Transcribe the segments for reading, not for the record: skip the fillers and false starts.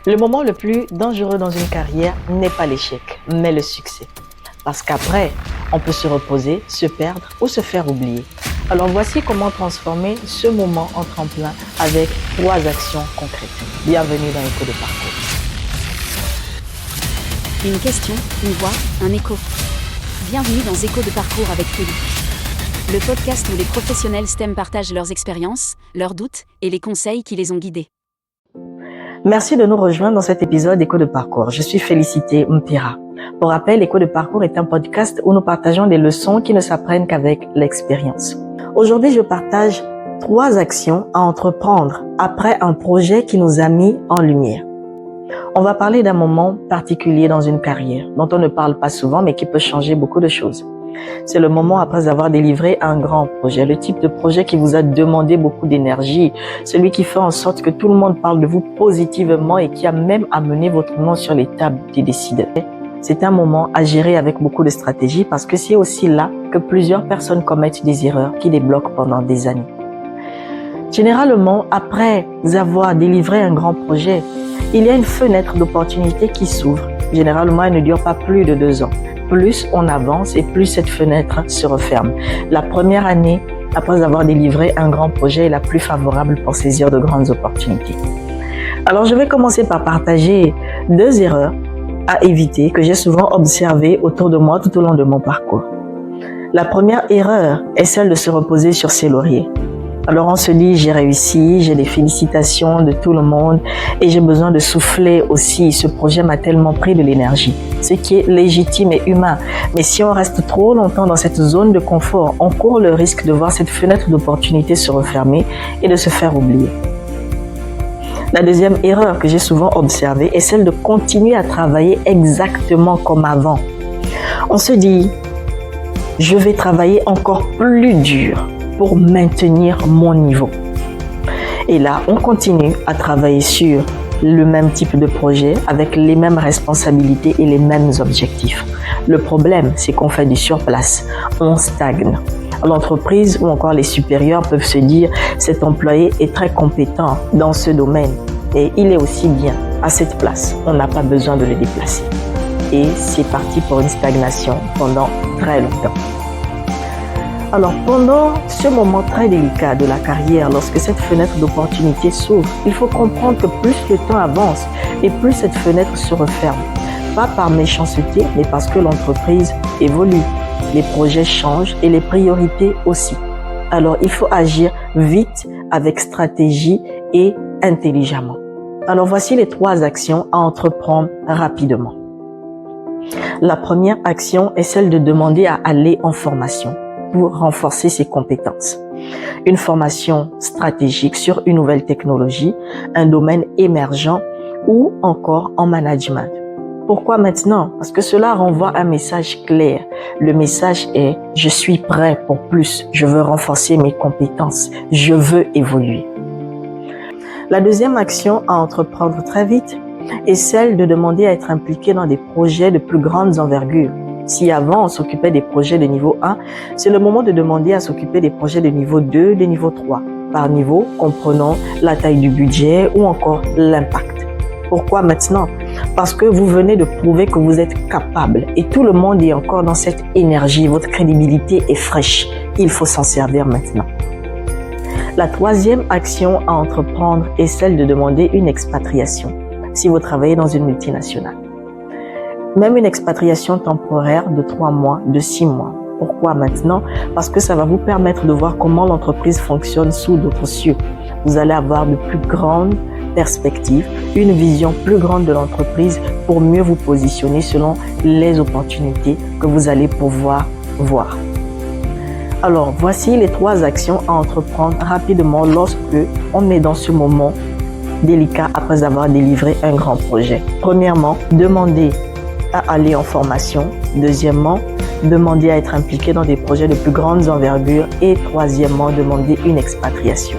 Le moment le plus dangereux dans une carrière n'est pas l'échec, mais le succès. Parce qu'après, on peut se reposer, se perdre ou se faire oublier. Alors voici comment transformer ce moment en tremplin avec 3 actions concrètes. Bienvenue dans Écho de Parcours. Une question, une voix, un écho. Bienvenue dans Écho de Parcours avec Philippe. Le podcast où les professionnels STEM partagent leurs expériences, leurs doutes et les conseils qui les ont guidés. Merci de nous rejoindre dans cet épisode d'Écho de Parcours. Je suis Félicité Mpira. Pour rappel, Écho de Parcours est un podcast où nous partageons des leçons qui ne s'apprennent qu'avec l'expérience. Aujourd'hui, je partage 3 actions à entreprendre après un projet qui nous a mis en lumière. On va parler d'un moment particulier dans une carrière dont on ne parle pas souvent mais qui peut changer beaucoup de choses. C'est le moment après avoir délivré un grand projet, le type de projet qui vous a demandé beaucoup d'énergie, celui qui fait en sorte que tout le monde parle de vous positivement et qui a même amené votre nom sur les tables des décideurs. C'est un moment à gérer avec beaucoup de stratégie parce que c'est aussi là que plusieurs personnes commettent des erreurs qui les bloquent pendant des années. Généralement, après avoir délivré un grand projet, il y a une fenêtre d'opportunité qui s'ouvre. Généralement, elle ne dure pas plus de 2 ans. Plus on avance et plus cette fenêtre se referme. La première année, après avoir délivré un grand projet, est la plus favorable pour saisir de grandes opportunités. Alors, je vais commencer par partager 2 erreurs à éviter que j'ai souvent observées autour de moi tout au long de mon parcours. La première erreur est celle de se reposer sur ses lauriers. Alors on se dit, j'ai réussi, j'ai des félicitations de tout le monde et j'ai besoin de souffler aussi. Ce projet m'a tellement pris de l'énergie, ce qui est légitime et humain. Mais si on reste trop longtemps dans cette zone de confort, on court le risque de voir cette fenêtre d'opportunité se refermer et de se faire oublier. La deuxième erreur que j'ai souvent observée est celle de continuer à travailler exactement comme avant. On se dit, je vais travailler encore plus dur pour maintenir mon niveau. Et là, on continue à travailler sur le même type de projet avec les mêmes responsabilités et les mêmes objectifs. Le problème, c'est qu'on fait du surplace, on stagne. L'entreprise ou encore les supérieurs peuvent se dire cet employé est très compétent dans ce domaine et il est aussi bien à cette place. On n'a pas besoin de le déplacer. Et c'est parti pour une stagnation pendant très longtemps. Alors, pendant ce moment très délicat de la carrière, lorsque cette fenêtre d'opportunité s'ouvre, il faut comprendre que plus le temps avance et plus cette fenêtre se referme. Pas par méchanceté, mais parce que l'entreprise évolue. Les projets changent et les priorités aussi. Alors, il faut agir vite, avec stratégie et intelligemment. Alors, voici les 3 actions à entreprendre rapidement. La première action est celle de demander à aller en formation pour renforcer ses compétences. Une formation stratégique sur une nouvelle technologie, un domaine émergent ou encore en management. Pourquoi maintenant? Parce que cela renvoie un message clair. Le message est « Je suis prêt pour plus, je veux renforcer mes compétences, je veux évoluer ». La deuxième action à entreprendre très vite est celle de demander à être impliqué dans des projets de plus grande envergure. Si avant on s'occupait des projets de niveau 1, c'est le moment de demander à s'occuper des projets de niveau 2, de niveau 3. Par niveau, comprenons la taille du budget ou encore l'impact. Pourquoi maintenant? Parce que vous venez de prouver que vous êtes capable et tout le monde est encore dans cette énergie. Votre crédibilité est fraîche. Il faut s'en servir maintenant. La 3e action à entreprendre est celle de demander une expatriation si vous travaillez dans une multinationale. Même une expatriation temporaire de 3 mois, de 6 mois. Pourquoi maintenant? Parce que ça va vous permettre de voir comment l'entreprise fonctionne sous d'autres cieux. Vous allez avoir de plus grandes perspectives, une vision plus grande de l'entreprise pour mieux vous positionner selon les opportunités que vous allez pouvoir voir. Alors, voici les 3 actions à entreprendre rapidement lorsque on est dans ce moment délicat après avoir délivré un grand projet. Premièrement, demandez à aller en formation. Deuxièmement, demander à être impliqué dans des projets de plus grande envergure. Et troisièmement, demander une expatriation.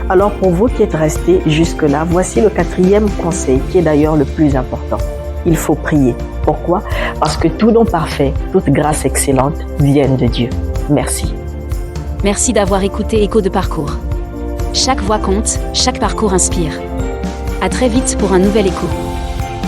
Alors pour vous qui êtes restés jusque-là, voici le 4e conseil qui est d'ailleurs le plus important. Il faut prier. Pourquoi? Parce que tout don parfait, toute grâce excellente viennent de Dieu. Merci. Merci d'avoir écouté Écho de Parcours. Chaque voix compte, chaque parcours inspire. À très vite pour un nouvel écho.